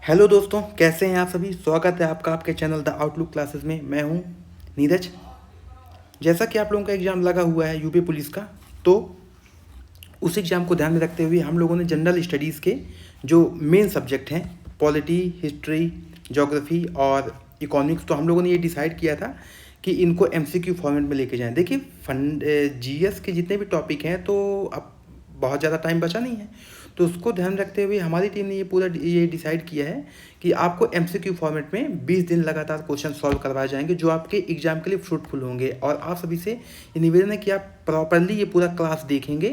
Hello दोस्तों, कैसे हैं आप सभी। स्वागत है आपका आपके चैनल द आउटलुक क्लासेस में। मैं हूं नीरज। जैसा कि आप लोगों का एग्ज़ाम लगा हुआ है यूपी पुलिस का, तो उस एग्ज़ाम को ध्यान में रखते हुए हम लोगों ने जनरल स्टडीज़ के जो मेन सब्जेक्ट हैं पॉलिटी, हिस्ट्री, ज्योग्राफी और इकोनॉमिक्स, तो हम लोगों ने ये डिसाइड किया था कि इनको एमसीक्यू फॉर्मेट में लेके जाएं। देखिए जीएस के जितने भी टॉपिक हैं तो अब बहुत ज़्यादा टाइम बचा नहीं है, तो उसको ध्यान रखते हुए हमारी टीम ने ये डिसाइड किया है कि आपको एमसीक्यू फॉर्मेट में 20 दिन लगातार क्वेश्चन सॉल्व करवाए जाएंगे जो आपके एग्जाम के लिए फ्रूटफुल होंगे। और आप सभी से ये निवेदन है कि आप प्रॉपरली ये पूरा क्लास देखेंगे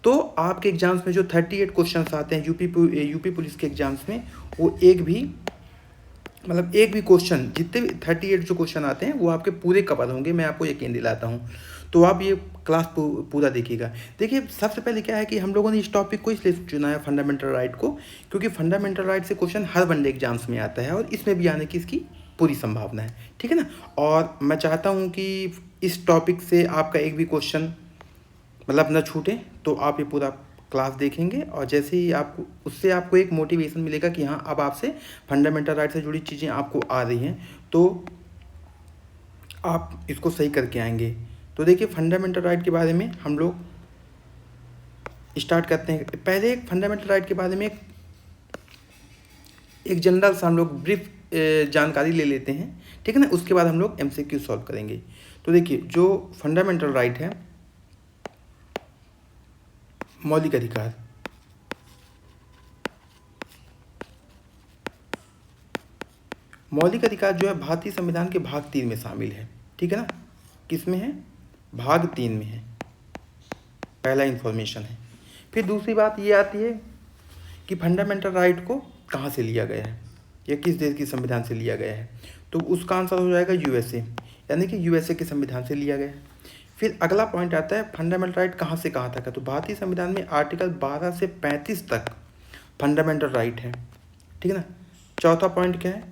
तो आपके एग्जाम्स में जो 38 क्वेश्चन आते हैं यूपी पुलिस के एग्जाम्स में, वो एक भी क्वेश्चन, जितने भी 38 जो क्वेश्चन आते हैं वो आपके पूरे कवर होंगे, मैं आपको यकीन दिलाता हूँ। तो आप ये क्लास पूरा देखिएगा। देखिए, सबसे पहले क्या है कि हम लोगों ने इस टॉपिक को इसलिए चुना है फंडामेंटल राइट को, क्योंकि फंडामेंटल राइट से क्वेश्चन हर वनडे एग्जाम्स में आता है और इसमें भी आने की इसकी पूरी संभावना है, ठीक है ना। और मैं चाहता हूँ कि इस टॉपिक से आपका एक भी क्वेश्चन न छूटे, तो आप ये पूरा क्लास देखेंगे और जैसे ही आपको उससे आपको एक मोटिवेशन मिलेगा कि हाँ, अब आपसे फंडामेंटल राइट से जुड़ी चीज़ें आपको आ रही हैं तो आप इसको सही करके आएंगे। तो देखिए, फंडामेंटल राइट के बारे में हम लोग स्टार्ट करते हैं। पहले एक फंडामेंटल राइट के बारे में एक जनरल सा हम लोग ब्रीफ जानकारी ले लेते हैं, ठीक है ना। उसके बाद हम लोग एमसीक्यू सॉल्व करेंगे। तो देखिए, जो फंडामेंटल राइट है, मौलिक अधिकार, मौलिक अधिकार जो है भारतीय संविधान के भाग 3 में शामिल है, ठीक है ना। किस में है? भाग 3 में है। पहला इन्फॉर्मेशन है। फिर दूसरी बात ये आती है कि फंडामेंटल राइट को कहाँ से लिया गया है या किस देश की संविधान से लिया गया है, तो उसका आंसर हो जाएगा यूएसए, यानी कि यूएसए के संविधान से लिया गया है। फिर अगला पॉइंट आता है फंडामेंटल राइट कहाँ से कहाँ तक है, तो भारतीय संविधान में आर्टिकल 12 से 35 तक फंडामेंटल राइट है, ठीक है ना। चौथा पॉइंट क्या है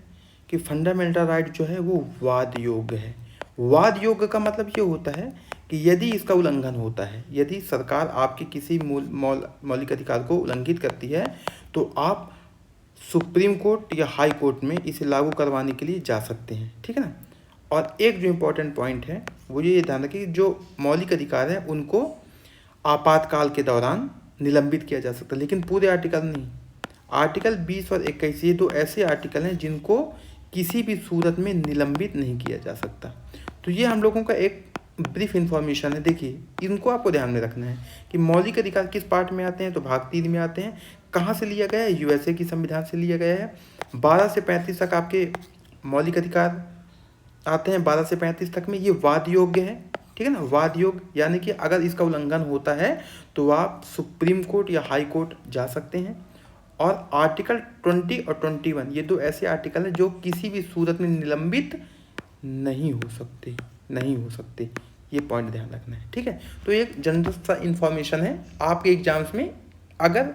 कि फंडामेंटल राइट जो है वो वाद योग्य है। वाद योग्य का मतलब ये होता है कि यदि इसका उल्लंघन होता है, यदि सरकार आपके किसी मौलिक अधिकार को उल्लंघित करती है, तो आप सुप्रीम कोर्ट या हाई कोर्ट में इसे लागू करवाने के लिए जा सकते हैं, ठीक है ना। और एक जो इम्पोर्टेंट पॉइंट है वो ये ध्यान रखिए कि जो मौलिक अधिकार है उनको आपातकाल के दौरान निलंबित किया जा सकता है, लेकिन पूरे आर्टिकल नहीं। आर्टिकल 20 और 21 ये दो ऐसे आर्टिकल हैं जिनको किसी भी सूरत में निलंबित नहीं किया जा सकता। तो ये हम लोगों का एक ब्रीफ इंफॉर्मेशन है। देखिए, इनको आपको ध्यान में रखना है कि मौलिक अधिकार किस पार्ट में आते हैं, तो भाग 3 में आते हैं। कहाँ से लिया गया है? यूएसए की संविधान से लिया गया है। 12 से 35 तक आपके मौलिक अधिकार आते हैं। 12 से 35 तक में ये वाद योग्य है, ठीक है ना। वाद योग्य यानी कि अगर इसका उल्लंघन होता है तो आप सुप्रीम कोर्ट या हाई कोर्ट जा सकते हैं। और आर्टिकल 20 और 21 ये दो ऐसे आर्टिकल हैं जो किसी भी सूरत में निलंबित नहीं हो सकते। ये पॉइंट ध्यान रखना है, ठीक है। तो एक जनरल सा इन्फॉर्मेशन है, आपके एग्जाम्स में अगर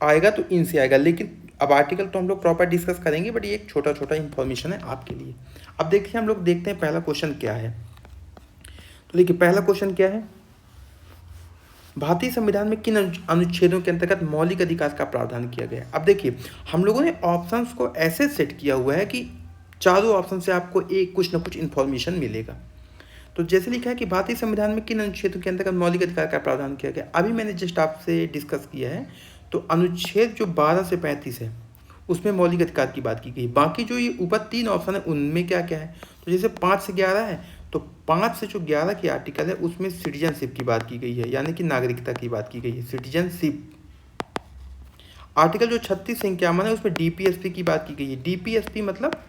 आएगा तो इनसे आएगा, लेकिन अब आर्टिकल तो हम लोग प्रॉपर डिस्कस करेंगे, बट ये एक छोटा छोटा इन्फॉर्मेशन है आपके लिए। अब देखिए, हम लोग देखते हैं पहला क्वेश्चन क्या है। तो देखिए, पहला क्वेश्चन क्या है, भारतीय संविधान में किन अनुच्छेदों के अंतर्गत मौलिक अधिकार का प्रावधान किया गया है। अब देखिए, हम लोगों ने ऑप्शंस को ऐसे सेट किया हुआ है कि चारों ऑप्शन से आपको एक कुछ ना कुछ इन्फॉर्मेशन मिलेगा। तो जैसे लिखा है कि भारतीय संविधान में किन अनुच्छेदों के अंतर्गत मौलिक अधिकार का प्रावधान किया गया, अभी मैंने जस्ट आपसे डिस्कस किया है। तो अनुच्छेद जो 12 से 35 है उसमें मौलिक अधिकार की बात की गई। बाकी जो ये ऊपर 3 ऑप्शन है उनमें क्या क्या है, तो जैसे 5 से 11 है, तो 5 से जो 11 की आर्टिकल है उसमें सिटीजनशिप की बात की गई है, यानी कि नागरिकता की बात की गई है, सिटीजनशिप। आर्टिकल जो 36 से 51 है उसमें डीपीएसपी की बात की गई है। डीपीएसपी मतलब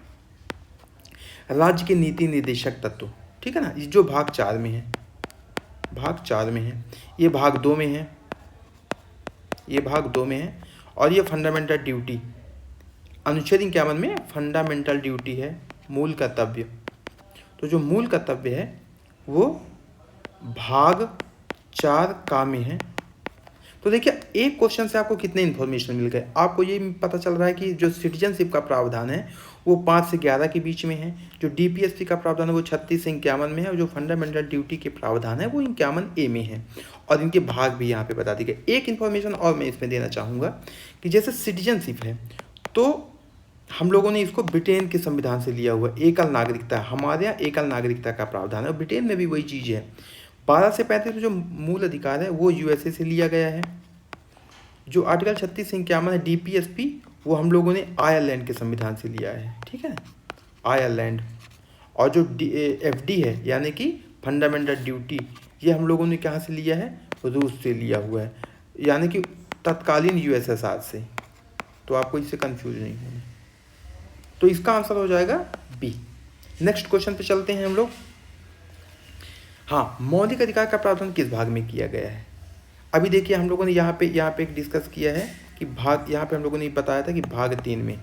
राज्य के नीति निर्देशक तत्व, ठीक है ना। ये जो भाग 4 में है, भाग 4 में है, ये भाग 2 में है, ये भाग 2 में है। और ये फंडामेंटल ड्यूटी, अनुच्छेद 51 में फंडामेंटल ड्यूटी है, मूल कर्तव्य। तो जो मूल कर्तव्य है वो भाग 4 का में है। तो देखिए, एक क्वेश्चन से आपको कितने इन्फॉर्मेशन मिल गए, आपको ये पता चल रहा है कि जो सिटीजनशिप का प्रावधान है वो 5 से 11 के बीच में है, जो डीपीएसपी का प्रावधान है वो 36 से 51 में है, और जो फंडामेंटल ड्यूटी के प्रावधान है वो 51A में है। और इनके भाग भी यहाँ पे बता दिए गए। एक इन्फॉर्मेशन और मैं इसमें देना चाहूँगा कि जैसे सिटीजनशिप है, तो हम लोगों ने इसको ब्रिटेन के संविधान से लिया हुआ है। एकल नागरिकता, हमारे यहाँ एकल नागरिकता का प्रावधान है, ब्रिटेन में भी वही चीज़ है। 12 से 35 में जो मूल अधिकार है वो यूएसए से लिया गया है। जो आर्टिकल 36 से 51 है डीपीएसपी, वो हम लोगों ने आयरलैंड के संविधान से लिया है, ठीक है, आयरलैंड। और जो एफडी है यानी कि फंडामेंटल ड्यूटी, ये हम लोगों ने कहाँ से लिया है, रूस से लिया हुआ है, यानी कि तत्कालीन यूएसएसआर से। तो आपको इससे कंफ्यूज नहीं होना। तो इसका आंसर हो जाएगा बी। नेक्स्ट क्वेश्चन पे चलते हैं हम लोग। हाँ, मौलिक अधिकार का प्रावधान किस भाग में किया गया है? अभी देखिए हम लोगों ने यहाँ पे एक डिस्कस किया है कि भाग, यहाँ पे हम लोगों ने बताया था कि भाग 3 में,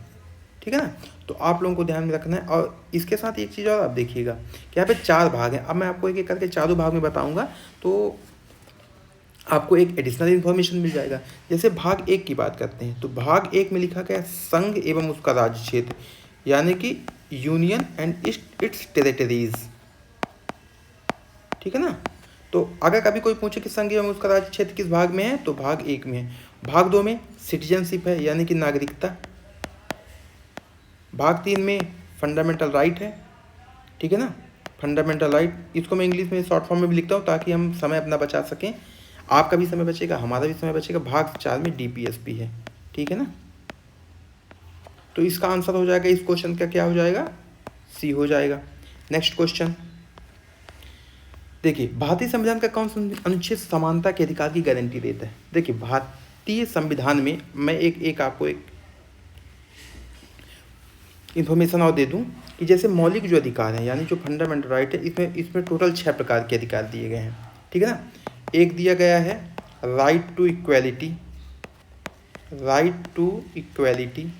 ठीक है ना। तो आप लोगों को ध्यान में रखना है। और इसके साथ एक चीज़ और आप देखिएगा कि यहाँ पे 4 भाग हैं। अब मैं आपको एक एक करके चारों भाग में बताऊँगा तो आपको एक एडिशनल इन्फॉर्मेशन मिल जाएगा। जैसे भाग 1 की बात करते हैं तो भाग 1 में लिखा गया संघ एवं उसका राज्य क्षेत्र, यानी कि यूनियन एंड इट्स टेरिटरीज, ठीक है ना। तो अगर कभी कोई पूछे कि संघ एवं उसका राज्य क्षेत्र किस भाग में है तो भाग 1 में है। भाग 2 में सिटीजनशिप है यानी कि नागरिकता। भाग 3 में फंडामेंटल राइट है, ठीक है ना, फंडामेंटल राइट। इसको मैं इंग्लिश में शॉर्ट फॉर्म में भी लिखता हूँ ताकि हम समय अपना बचा सकें, आपका भी समय बचेगा, हमारा भी समय बचेगा। भाग 4 में डीपीएसपी है, ठीक है ना। तो इसका आंसर हो जाएगा इस क्वेश्चन का, क्या हो जाएगा, सी हो जाएगा। नेक्स्ट क्वेश्चन देखिए, भारतीय संविधान का कौन सा अनुच्छेद समानता के अधिकार की गारंटी देता है? देखिए, भारतीय संविधान में मैं एक आपको एक इन्फॉर्मेशन और दे दूं कि जैसे मौलिक जो अधिकार हैं यानी जो फंडामेंटल राइट है, इसमें टोटल 6 प्रकार के अधिकार दिए गए हैं, ठीक है ना। एक दिया गया है right to equality, right to equality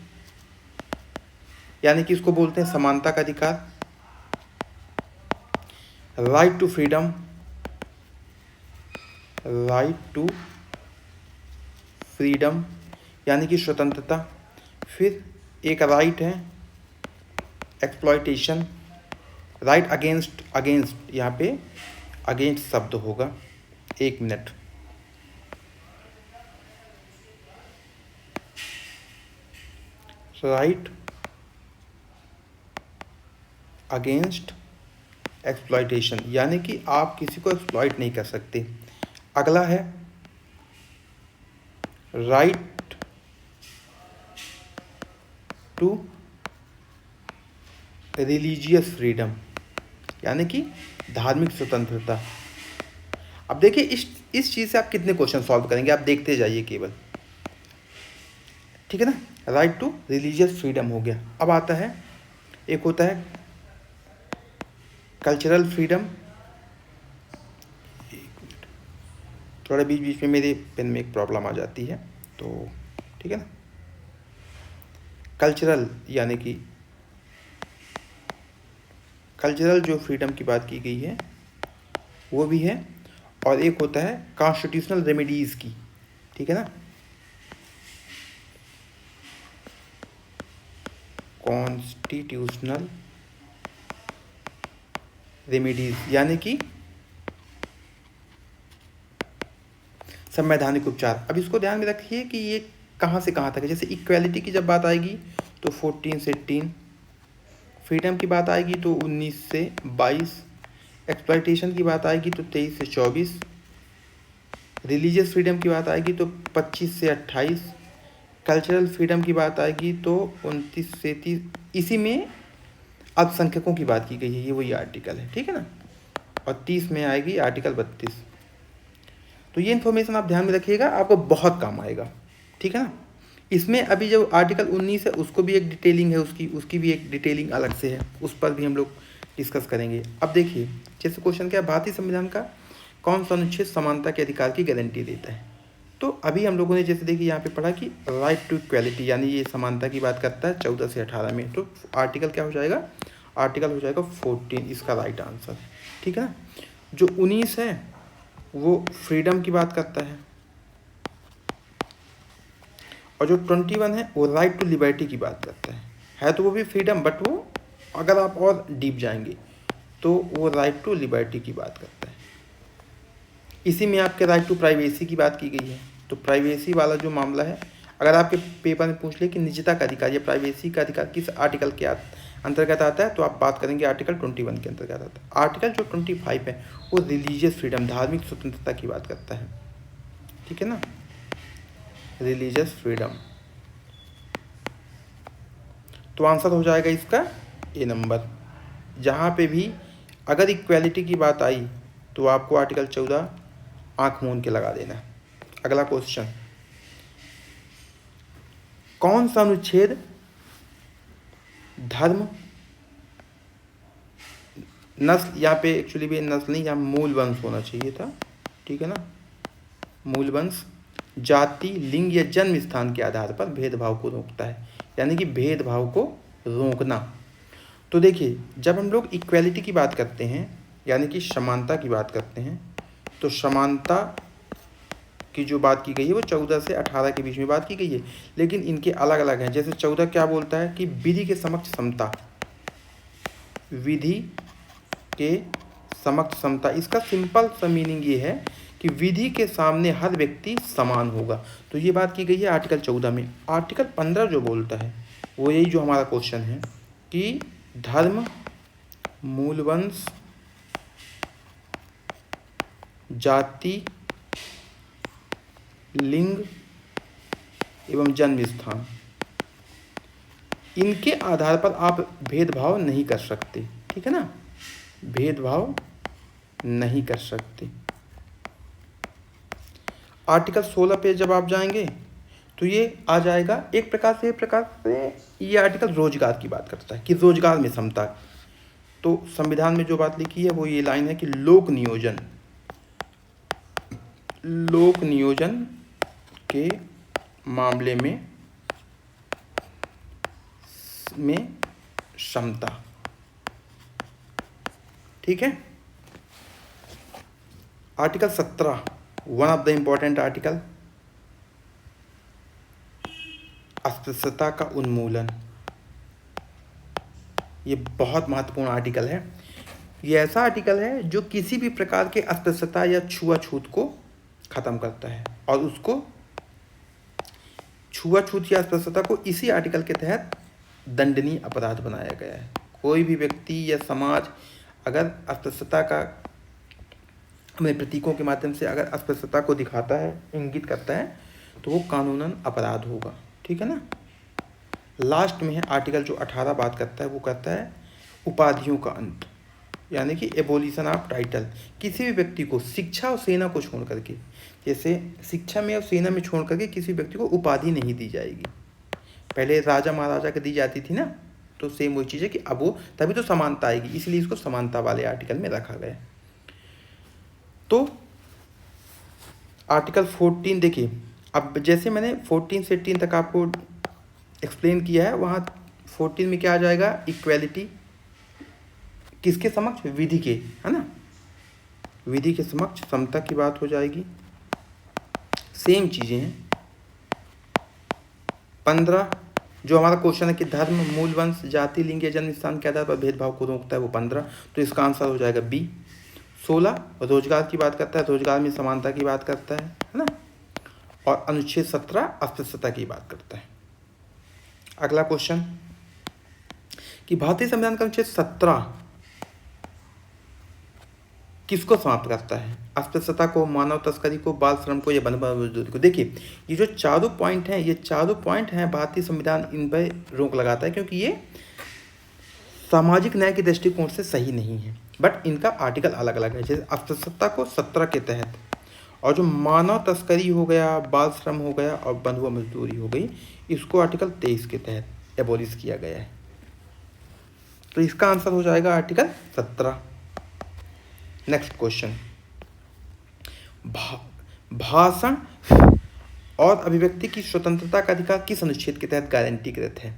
यानी कि इसको बोलते हैं समानता का अधिकार। Right to freedom, right to freedom यानी कि स्वतंत्रता। फिर एक राइट है एक्सप्लॉयटेशन, राइट अगेंस्ट, अगेंस्ट यहाँ पे अगेंस्ट शब्द होगा, 1 मिनट। राइट अगेंस्ट एक्सप्लॉयटेशन यानी कि आप किसी को एक्सप्लॉइट नहीं कर सकते। अगला है राइट टू रिलीजियस फ्रीडम यानी कि धार्मिक स्वतंत्रता। अब देखिए इस चीज़ से आप कितने क्वेश्चन सॉल्व करेंगे, आप देखते जाइए केवल, ठीक है ना। राइट टू रिलीजियस फ्रीडम हो गया। अब आता है एक होता है कल्चरल फ्रीडम। थोड़ा बीच बीच में मेरे पेन में एक प्रॉब्लम आ जाती है, तो ठीक है ना। कल्चरल यानी कि कल्चरल जो फ्रीडम की बात की गई है वो भी है। और एक होता है कॉन्स्टिट्यूशनल रेमेडीज की, ठीक है ना, कॉन्स्टिट्यूशनल रेमेडीज यानी कि संवैधानिक उपचार। अब इसको ध्यान में रखिए कि ये कहाँ से कहाँ तक है। जैसे इक्वालिटी की जब बात आएगी तो 14 से 18, फ्रीडम की बात आएगी तो 19 से 22, एक्सप्लॉयटेशन की बात आएगी तो 23 से 24, रिलीजियस फ्रीडम की बात आएगी तो 25 से 28, कल्चरल फ्रीडम की बात आएगी तो 29 से 30। इसी में अल्पसंख्यकों की बात की गई है, ये वही आर्टिकल है, ठीक है ना। और 30 में आएगी आर्टिकल 32। तो ये इन्फॉर्मेशन आप ध्यान में रखिएगा, आपको बहुत काम आएगा, ठीक है ना। इसमें अभी जो आर्टिकल 19 है उसको भी एक डिटेलिंग है, उसकी भी एक डिटेलिंग अलग से है, उस पर भी हम लोग डिस्कस करेंगे। अब देखिए जैसे क्वेश्चन क्या है, भारतीय संविधान का कौन सा अनुच्छेद समानता के अधिकार की गारंटी देता है? तो अभी हम लोगों ने जैसे देखिए यहाँ पे पढ़ा कि राइट टू इक्वालिटी यानी ये समानता की बात करता है 14 से 18 में। तो आर्टिकल क्या हो जाएगा, आर्टिकल हो जाएगा 14, इसका राइट आंसर, ठीक है ना। जो 19 है वो फ्रीडम की बात करता है, और जो 21 है वो राइट टू लिबर्टी की बात करता है तो वो भी फ्रीडम, बट वो अगर आप और डीप जाएंगे तो वो राइट टू लिबर्टी की बात करता है। इसी में आपके राइट टू प्राइवेसी की बात की गई है। तो प्राइवेसी वाला जो मामला है अगर आपके पेपर में पूछ ले कि निजता का अधिकार या प्राइवेसी का अधिकार किस आर्टिकल के अंतर्गत आता है, तो आप बात करेंगे आर्टिकल 21 के अंतर्गत आता है। आर्टिकल जो 25 है वो रिलीजियस फ्रीडम, धार्मिक स्वतंत्रता की बात करता है, ठीक है ना, रिलीजियस फ्रीडम। तो आंसर हो जाएगा इसका ए नंबर। जहाँ पे भी अगर इक्वालिटी की बात आई तो आपको आर्टिकल 14 आंख मूंद के लगा देना। अगला क्वेश्चन, कौन सा अनुच्छेद धर्म, नस्ल, यहाँ पे एक्चुअली भी नस्ल नहीं, यहाँ मूल वंश होना चाहिए था, ठीक है ना, मूल वंश, जाति, लिंग या जन्म स्थान के आधार पर भेदभाव को रोकता है, यानी कि भेदभाव को रोकना। तो देखिए, जब हम लोग इक्वालिटी की बात करते हैं यानी कि समानता की बात करते हैं, तो समानता की जो बात की गई है वो 14 से 18 के बीच में बात की गई है, लेकिन इनके अलग अलग हैं। जैसे 14 क्या बोलता है कि विधि के समक्ष समता, विधि के समक्ष समता, इसका सिंपल सा मीनिंग ये है कि विधि के सामने हर व्यक्ति समान होगा। तो ये बात की गई है आर्टिकल 14 में। आर्टिकल 15 जो बोलता है वो यही जो हमारा क्वेश्चन है कि धर्म, मूलवंश, जाति, लिंग एवं जन्म स्थान, इनके आधार पर आप भेदभाव नहीं कर सकते, ठीक है ना, भेदभाव नहीं कर सकते। आर्टिकल 16 पे जब आप जाएंगे तो ये आ जाएगा एक प्रकार से ये आर्टिकल रोजगार की बात करता है कि रोजगार में समता। तो संविधान में जो बात लिखी है वो ये लाइन है कि लोक नियोजन के मामले में क्षमता, ठीक है। Article 17, one of the important article, अस्पृश्यता का उन्मूलन। ये बहुत महत्वपूर्ण आर्टिकल है। ये ऐसा आर्टिकल है जो किसी भी प्रकार के अस्पृश्यता या छुआछूत को खत्म करता है, और उसको छुआछूत या अस्पृश्यता को इसी आर्टिकल के तहत दंडनीय अपराध बनाया गया है। कोई भी व्यक्ति या समाज अगर अस्पृश्यता का अपने प्रतीकों के माध्यम से अगर अस्पृश्यता को दिखाता है, इंगित करता है, तो वो कानूनन अपराध होगा, ठीक है ना। लास्ट में है आर्टिकल जो 18 बात करता है, वो कहता है उपाधियों का अंत, यानी कि एबोलिशन ऑफ टाइटल। किसी भी व्यक्ति को शिक्षा और सेना को छोड़ करके, जैसे शिक्षा में और सेना में छोड़ करके किसी व्यक्ति को उपाधि नहीं दी जाएगी। पहले राजा महाराजा को दी जाती थी ना, तो सेम वही चीज़ है कि अब वो तभी तो समानता आएगी, इसलिए इसको समानता वाले आर्टिकल में रखा गया। तो आर्टिकल 14 देखिए, अब जैसे मैंने 14 से 18 तक आपको एक्सप्लेन किया है, वहाँ 14 में क्या आ जाएगा, इक्वालिटी किसके समक्ष, विधि के, है ना, विधि के समक्ष समता की बात हो जाएगी। सेम चीज़ें हैं। 15 जो हमारा क्वेश्चन है कि धर्म, मूल वंश, जाति, लिंग या जन्म स्थान के आधार पर भेदभाव को रोकता है, वो 15, तो इसका आंसर हो जाएगा बी। 16 रोजगार की बात करता है, रोजगार में समानता की बात करता है ना, और अनुच्छेद 17 अस्पृश्यता की बात करता है। अगला क्वेश्चन कि भारतीय संविधान का अनुच्छेद 17 किसको समाप्त करता है, अस्पृश्यता को, मानव तस्करी को, बाल श्रम को या बंधुआ मजदूरी को। देखिए, ये जो चारों पॉइंट हैं, ये चारों पॉइंट हैं, भारतीय संविधान इन पर रोक लगाता है, क्योंकि ये सामाजिक न्याय के दृष्टिकोण से सही नहीं है। बट इनका आर्टिकल अलग अलग है। जैसे अस्पृश्यता को 17 के तहत, और जो मानव तस्करी हो गया, बाल श्रम हो गया और बंधुआ मजदूरी हो गई, इसको आर्टिकल 23 के तहत एबोलिश किया गया है। तो इसका आंसर हो जाएगा आर्टिकल 17। नेक्स्ट क्वेश्चन, भाषण और अभिव्यक्ति की स्वतंत्रता का अधिकार किस अनुच्छेद के तहत गारंटीकृत है।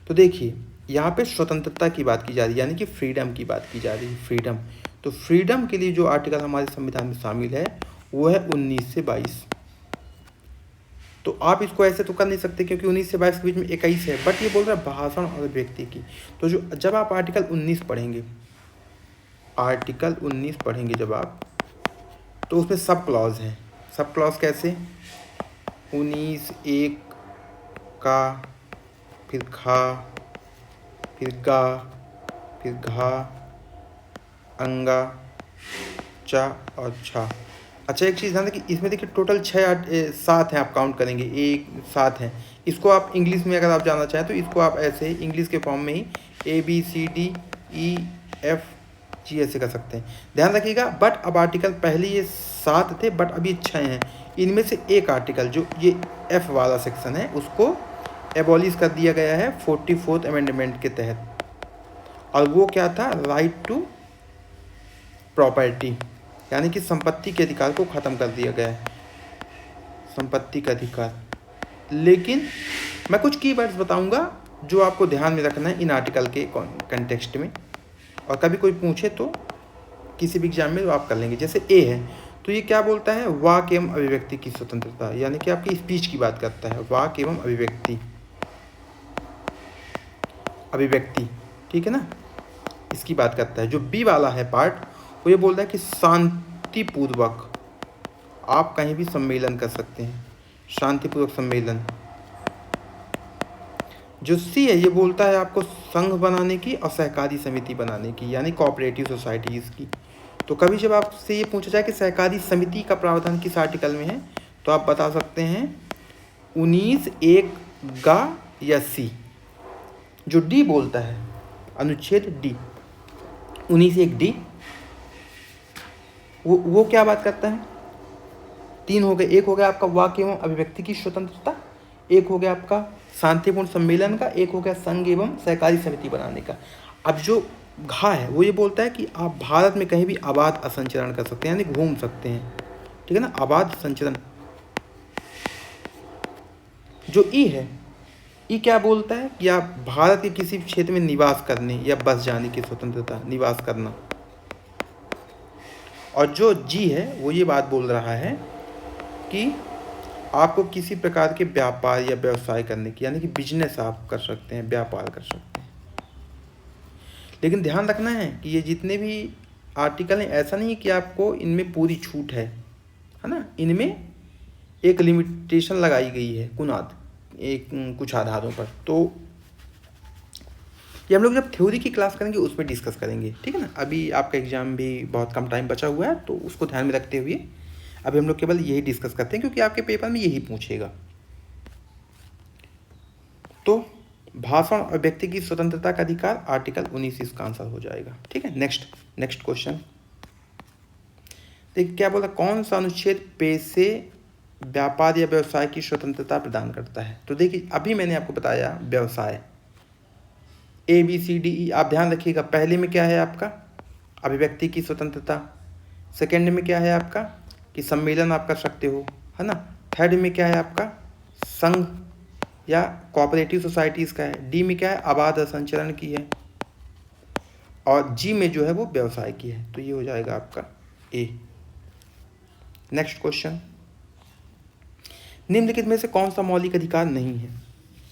तो देखिए, यहाँ पे स्वतंत्रता की बात की जा रही है, यानी कि फ्रीडम की बात की जा रही है, फ्रीडम। तो फ्रीडम के लिए जो आर्टिकल हमारे संविधान में शामिल है वो है 19 से 22। तो आप इसको ऐसे तो कर नहीं सकते, क्योंकि 19 से 22 के बीच में 21 है, बट ये बोल रहा है भाषण और अभिव्यक्ति की। तो जो जब आप आर्टिकल 19 पढ़ेंगे, आर्टिकल 19 पढ़ेंगे जब आप, तो उसमें सब क्लॉज हैं। सब क्लॉज कैसे, 19(1) का, फिर खा, फिर गा, फिर घा, अंगा, चा और छा। अच्छा एक चीज़ ध्यान रखिए, इसमें देखिए टोटल 7 हैं, आप काउंट करेंगे, 7 हैं। इसको आप इंग्लिश में अगर आप जानना चाहें तो इसको आप ऐसे इंग्लिश के फॉर्म में ही ABCDEFG ऐसे कर सकते हैं। ध्यान रखिएगा, बट अब आर्टिकल पहले ये 7 थे, बट अभी 6 हैं। इनमें से एक आर्टिकल जो ये F वाला सेक्शन है उसको एबॉलिश कर दिया गया है 44th अमेंडमेंट के तहत, और वो क्या था, राइट टू प्रॉपर्टी, यानी कि संपत्ति के अधिकार को ख़त्म कर दिया गया है, संपत्ति का अधिकार। लेकिन मैं कुछ कीवर्ड्स बताऊंगा जो आपको ध्यान में रखना है इन आर्टिकल के कंटेक्स्ट में, और कभी कोई पूछे तो किसी भी एग्जाम में तो आप कर लेंगे। जैसे ए है तो ये क्या बोलता है, वाक एवं अभिव्यक्ति की स्वतंत्रता, यानी कि आपकी स्पीच की बात करता है, वाक एवं अभिव्यक्ति, अभिव्यक्ति, ठीक है ना, इसकी बात करता है। जो बी वाला है पार्ट वो ये बोलता है कि शांतिपूर्वक आप कहीं भी सम्मेलन कर सकते हैं, शांतिपूर्वक सम्मेलन। जो सी है ये बोलता है आपको संघ बनाने की और सहकारी समिति बनाने की, यानी कोऑपरेटिव सोसाइटीज़ की। तो कभी जब आपसे ये पूछा जाए कि सहकारी समिति का प्रावधान किस आर्टिकल में है तो आप बता सकते हैं 19(1) गा या सी। जो डी बोलता है, अनुच्छेद डी 19(1) डी, वो क्या बात करता है, 3 हो गए। एक हो गया आपका वाक एवं अभिव्यक्ति की स्वतंत्रता, एक हो गया आपका शांतिपूर्ण सम्मेलन का, एक हो गया संघ एवं सहकारी समिति बनाने का। अब जो घा है वो ये बोलता है कि आप भारत में कहीं भी आबाद असंचरण कर सकते हैं, यानी घूम सकते हैं, ठीक है ना, आबाद संचरण। जो ई है, ई क्या बोलता है कि आप भारत के किसी भी क्षेत्र में निवास करने या बस जाने की स्वतंत्रता, निवास करना। और जो जी है वो ये बात बोल रहा है कि आपको किसी प्रकार के व्यापार या व्यवसाय करने की, यानी कि बिजनेस आप कर सकते हैं, व्यापार कर सकते हैं। लेकिन ध्यान रखना है कि ये जितने भी आर्टिकल हैं ऐसा नहीं है कि आपको इनमें पूरी छूट है ना, इनमें एक लिमिटेशन लगाई गई है कुछ आधारों पर। तो ये हम लोग जब थ्योरी की क्लास करेंगे उसमें डिस्कस करेंगे, ठीक है ना। अभी आपका एग्जाम भी बहुत कम टाइम बचा हुआ है तो उसको ध्यान में रखते हुए अभी हम लोग केवल यही डिस्कस करते हैं, क्योंकि आपके पेपर में यही पूछेगा। तो भाषण और व्यक्ति की स्वतंत्रता का अधिकार, आर्टिकल 19 इसका आंसर हो जाएगा, ठीक है। नेक्स्ट क्वेश्चन देखिए क्या बोला, कौन सा अनुच्छेद पेशे, व्यापार या व्यवसाय की स्वतंत्रता प्रदान करता है। तो देखिए अभी मैंने आपको बताया व्यवसाय, ABCDE, आप ध्यान रखिएगा। पहले में क्या है आपका, अभिव्यक्ति की स्वतंत्रता। सेकंड में क्या है आपका कि सम्मेलन आप कर सकते हो, है ना। थर्ड में क्या है आपका, संघ या कोऑपरेटिव सोसाइटीज़ का है। डी में क्या है, आबाद असंचरण की है। और जी में जो है वो व्यवसाय की है। तो ये हो जाएगा आपका ए। नेक्स्ट क्वेश्चन, निम्नलिखित में से कौन सा मौलिक अधिकार नहीं है।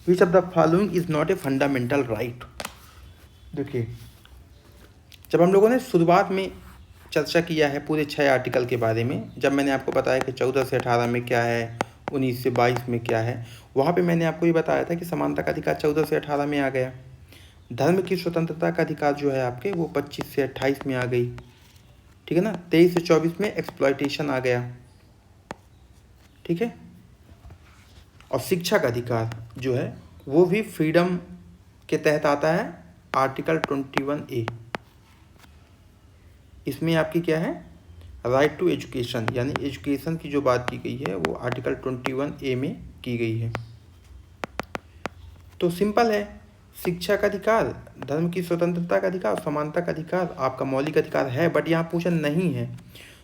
Which of the following is not a fundamental right. देखिए जब हम लोगों ने शुरुआत में चर्चा किया है पूरे 6 आर्टिकल के बारे में, जब मैंने आपको बताया कि 14 से 18 में क्या है, 19 से 22 में क्या है, वहाँ पे मैंने आपको ये बताया था कि समानता का अधिकार 14 से 18 में आ गया। धर्म की स्वतंत्रता का अधिकार जो है आपके वो 25 से 28 में आ गई, ठीक है ना। 23 से 24 में एक्सप्लॉयटेशन आ गया, ठीक है। और शिक्षा का अधिकार जो है वो भी फ्रीडम के तहत आता है, आर्टिकल 21A। इसमें आपकी क्या है, राइट टू एजुकेशन, यानी एजुकेशन की जो बात की गई है वो आर्टिकल 21A में की गई है। तो सिंपल है, शिक्षा का अधिकार, धर्म की स्वतंत्रता का अधिकार, समानता का अधिकार आपका मौलिक अधिकार है, बट यहाँ पूछा नहीं है।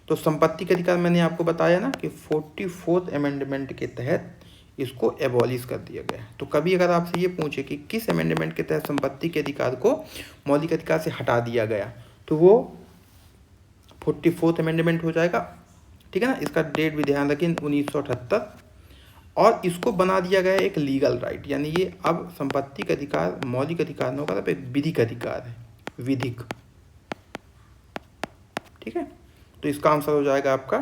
तो संपत्ति का अधिकार मैंने आपको बताया ना कि 44th अमेंडमेंट के तहत इसको एबॉलिश कर दिया गया है। तो कभी अगर आपसे ये पूछे कि किस अमेंडमेंट के तहत संपत्ति के अधिकार को मौलिक अधिकार से हटा दिया गया, तो वो 44th अमेंडमेंट हो जाएगा, ठीक है ना। इसका डेट भी ध्यान रखें 1978, और इसको बना दिया गया एक लीगल राइट, यानी ये अब संपत्ति का अधिकार मौलिक अधिकार न होगा, अब एक विधिक अधिकार है, विधिक, ठीक है। तो इसका आंसर हो जाएगा आपका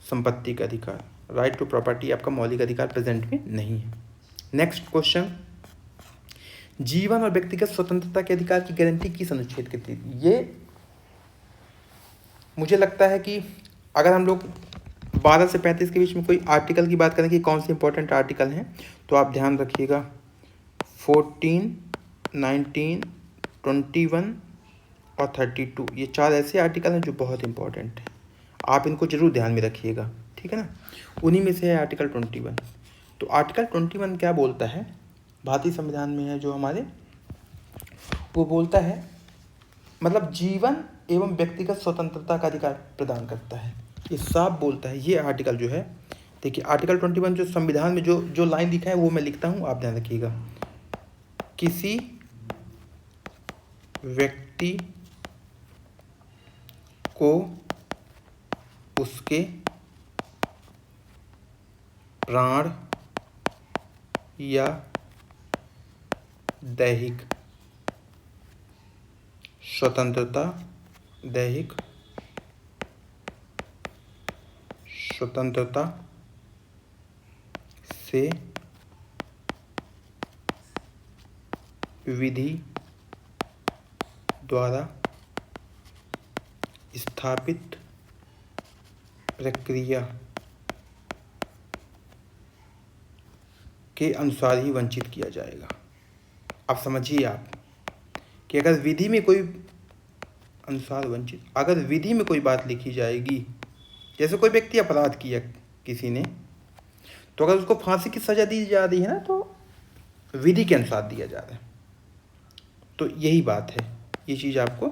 संपत्ति का अधिकार। राइट टू प्रॉपर्टी आपका मौलिक अधिकार प्रेजेंट में नहीं है। नेक्स्ट क्वेश्चन, जीवन और व्यक्तिगत स्वतंत्रता के अधिकार की गारंटी किस अनुच्छेद के तहत? ये मुझे लगता है कि अगर हम लोग 12 से 35 के बीच में कोई आर्टिकल की बात करें कि कौन से इंपॉर्टेंट आर्टिकल हैं, तो आप ध्यान रखिएगा 14, 19, 21 और 32, ये 4 ऐसे आर्टिकल हैं जो बहुत इंपॉर्टेंट हैं, आप इनको जरूर ध्यान में रखिएगा, ठीक है ना। उन्हीं में से है आर्टिकल 21। तो आर्टिकल 21 क्या बोलता है, भारतीय संविधान में है जो हमारे, वो बोलता है मतलब जीवन एवं व्यक्तिगत स्वतंत्रता का अधिकार प्रदान करता है, ये साफ बोलता है ये आर्टिकल जो है। देखिए आर्टिकल 21 जो संविधान में जो जो लाइन लिखा है वो मैं लिखता हूँ, आप ध्यान रखिएगा। किसी व्यक्ति को उसके प्राण या दैहिक स्वतंत्रता से विधि द्वारा स्थापित प्रक्रिया के अनुसार ही वंचित किया जाएगा। अब समझिए आप कि अगर विधि में कोई अनुसार वंचित, अगर विधि में कोई बात लिखी जाएगी, जैसे कोई व्यक्ति अपराध किया किसी ने, तो अगर उसको फांसी की सज़ा दी जा रही है ना, तो विधि के अनुसार दिया जा रहा है। तो यही बात है, ये चीज़ आपको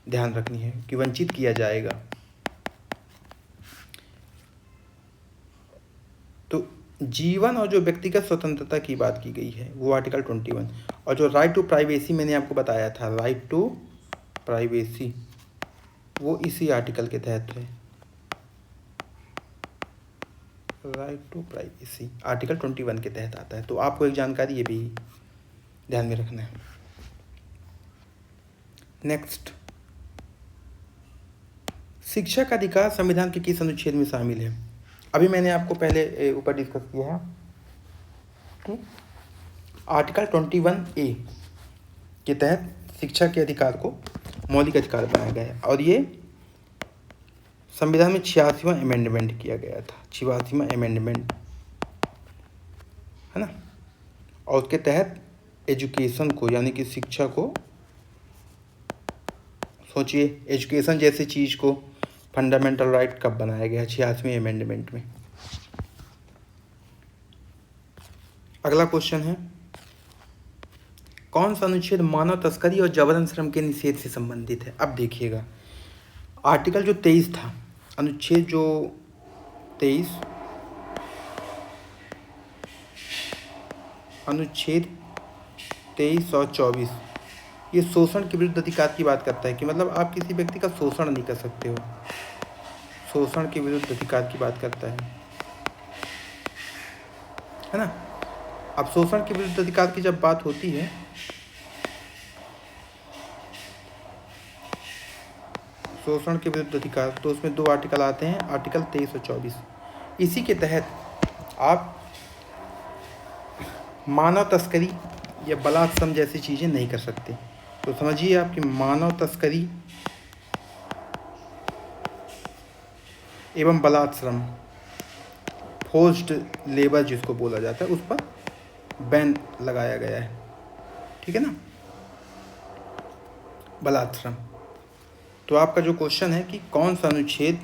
ध्यान रखनी है कि वंचित किया जाएगा। तो जीवन और जो व्यक्तिगत स्वतंत्रता की बात की गई है वो आर्टिकल 21, और जो राइट टू प्राइवेसी मैंने आपको बताया था, राइट टू प्राइवेसी, वो इसी आर्टिकल के तहत है। राइट टू प्राइवेसी आर्टिकल 21 के तहत आता है। तो आपको एक जानकारी ये भी ध्यान में रखना है। नेक्स्ट, शिक्षा का अधिकार संविधान के किस अनुच्छेद में शामिल है? अभी मैंने आपको पहले ऊपर डिस्कस किया है कि आर्टिकल 21A के तहत शिक्षा के अधिकार को मौलिक अधिकार बनाया गया है, और ये संविधान में 86वां अमेंडमेंट किया गया था, 86वां अमेंडमेंट है ना। और उसके तहत एजुकेशन को, यानी कि शिक्षा को, सोचिए एजुकेशन जैसी चीज़ को फंडामेंटल राइट कब बनाया गया? 86वें अमेंडमेंट में। अगला क्वेश्चन है, कौन सा अनुच्छेद मानव तस्करी और जबरन श्रम के निषेध से संबंधित है? अब देखिएगा आर्टिकल जो 23 था, अनुच्छेद जो 23, अनुच्छेद 23 और 24, ये शोषण के विरुद्ध अधिकार की बात करता है कि मतलब आप किसी व्यक्ति का शोषण नहीं कर सकते हो, शोषण के विरुद्ध अधिकार की बात करता है ना। अब शोषण के विरुद्ध अधिकार की जब बात होती है, शोषण के विरुद्ध अधिकार, तो उसमें 2 आर्टिकल आते हैं, आर्टिकल 23 और 24। इसी के तहत आप मानव तस्करी या बलात्संग जैसी चीज़ें नहीं कर सकते। तो समझिए आप कि मानव तस्करी एवं बलात्संग, फोर्स्ड लेबर जिसको बोला जाता है, उस पर बैन लगाया गया है, ठीक है ना, बलात्संग। तो आपका जो क्वेश्चन है कि कौन सा अनुच्छेद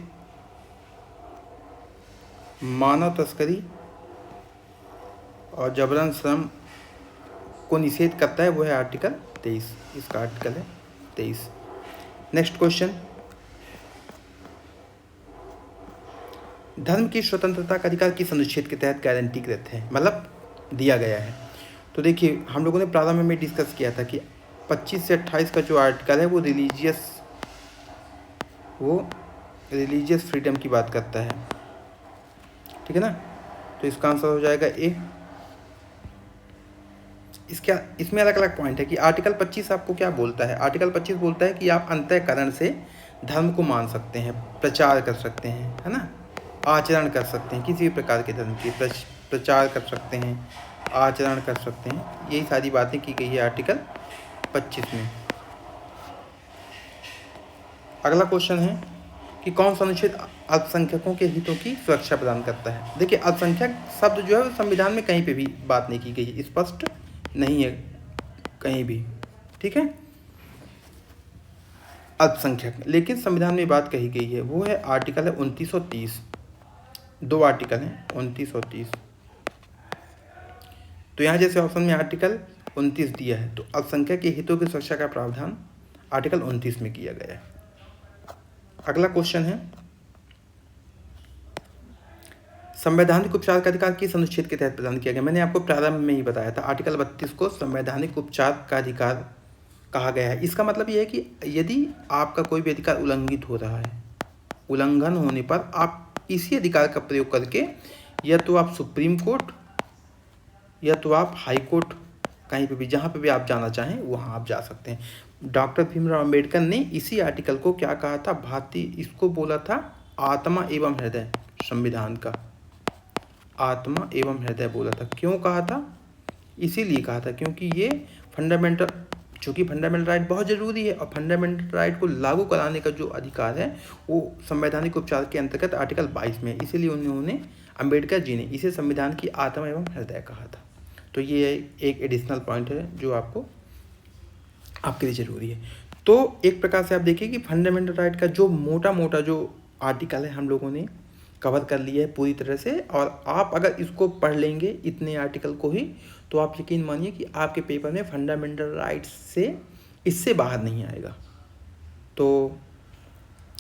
मानव तस्करी और जबरन श्रम को निषेध करता है, वो है आर्टिकल 23, इसका आर्टिकल है 23। नेक्स्ट क्वेश्चन, धर्म की स्वतंत्रता का अधिकार किस अनुच्छेद के तहत गारंटीकृत है, मतलब दिया गया है? तो देखिए हम लोगों ने प्रारंभ में डिस्कस किया था कि 25 से 28 का जो आर्टिकल है वो रिलीजियस फ्रीडम की बात करता है, ठीक है ना। तो इसका आंसर हो जाएगा ए। इसमें अलग अलग पॉइंट है कि आर्टिकल 25 आपको क्या बोलता है। आर्टिकल 25 बोलता है कि आप अंतःकरण से धर्म को मान सकते हैं, प्रचार कर सकते हैं, है ना, आचरण कर सकते हैं, किसी भी प्रकार के धर्म की प्रचार कर सकते हैं, आचरण कर सकते हैं। यही सारी बातें की गई है आर्टिकल 25 में। अगला क्वेश्चन है कि कौन सा अनुच्छेद अल्पसंख्यकों के हितों की सुरक्षा प्रदान करता है। देखिए, अल्पसंख्यक शब्द जो है वो संविधान में कहीं पे भी बात नहीं की गई है, स्पष्ट नहीं है कहीं भी, ठीक है, अल्पसंख्यक। लेकिन संविधान में बात कही गई है, वो है आर्टिकल है 29 और 30। 2 आर्टिकल हैं, 29 और 30। तो यहाँ जैसे ऑप्शन में आर्टिकल 29 दिया है, तो अल्पसंख्यक के हितों की सुरक्षा का प्रावधान आर्टिकल 29 में किया गया है। अगला क्वेश्चन है, संवैधानिक उपचार का अधिकार किस अनुच्छेद के तहत प्रदान किया गया। मैंने आपको प्रारंभ में ही बताया था, आर्टिकल 32 को संवैधानिक उपचार का अधिकार कहा गया है। इसका मतलब यह है कि यदि आपका कोई भी अधिकार उल्लंघित हो रहा है, उल्लंघन होने पर आप इसी अधिकार का प्रयोग करके या तो आप सुप्रीम कोर्ट या तो आप हाई कोर्ट, कहीं पे भी, जहाँ पे भी आप जाना चाहें वहाँ आप जा सकते हैं। डॉक्टर भीमराव अम्बेडकर ने इसी आर्टिकल को क्या कहा था, भारतीय, इसको बोला था आत्मा एवं हृदय संविधान का, आत्मा एवं हृदय बोला था। क्यों कहा था, इसीलिए कहा था क्योंकि ये फंडामेंटल, चूँकि फंडामेंटल राइट बहुत ज़रूरी है और फंडामेंटल राइट को लागू कराने का जो अधिकार है वो संवैधानिक उपचार के अंतर्गत आर्टिकल 22 में, इसीलिए उन्होंने, अम्बेडकर जी ने इसे संविधान की आत्मा एवं हृदय कहा था। तो ये एक एडिशनल पॉइंट है जो आपको, आपके लिए ज़रूरी है। तो एक प्रकार से आप देखिए कि फंडामेंटल राइट का जो मोटा मोटा जो आर्टिकल है हम लोगों ने कवर कर लिया है पूरी तरह से, और आप अगर इसको पढ़ लेंगे इतने आर्टिकल को ही, तो आप यकीन मानिए कि आपके पेपर में फंडामेंटल राइट्स से इससे बाहर नहीं आएगा। तो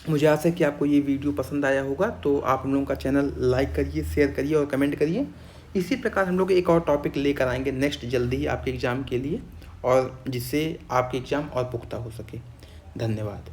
मुझे आशा है कि आपको ये वीडियो पसंद आया होगा। तो आप हम लोगों का चैनल लाइक करिए, शेयर करिए और कमेंट करिए। इसी प्रकार हम लोग एक और टॉपिक लेकर आएंगे नेक्स्ट जल्दी ही आपके एग्ज़ाम के लिए, और जिससे आपके एग्ज़ाम और पुख्ता हो सके। धन्यवाद।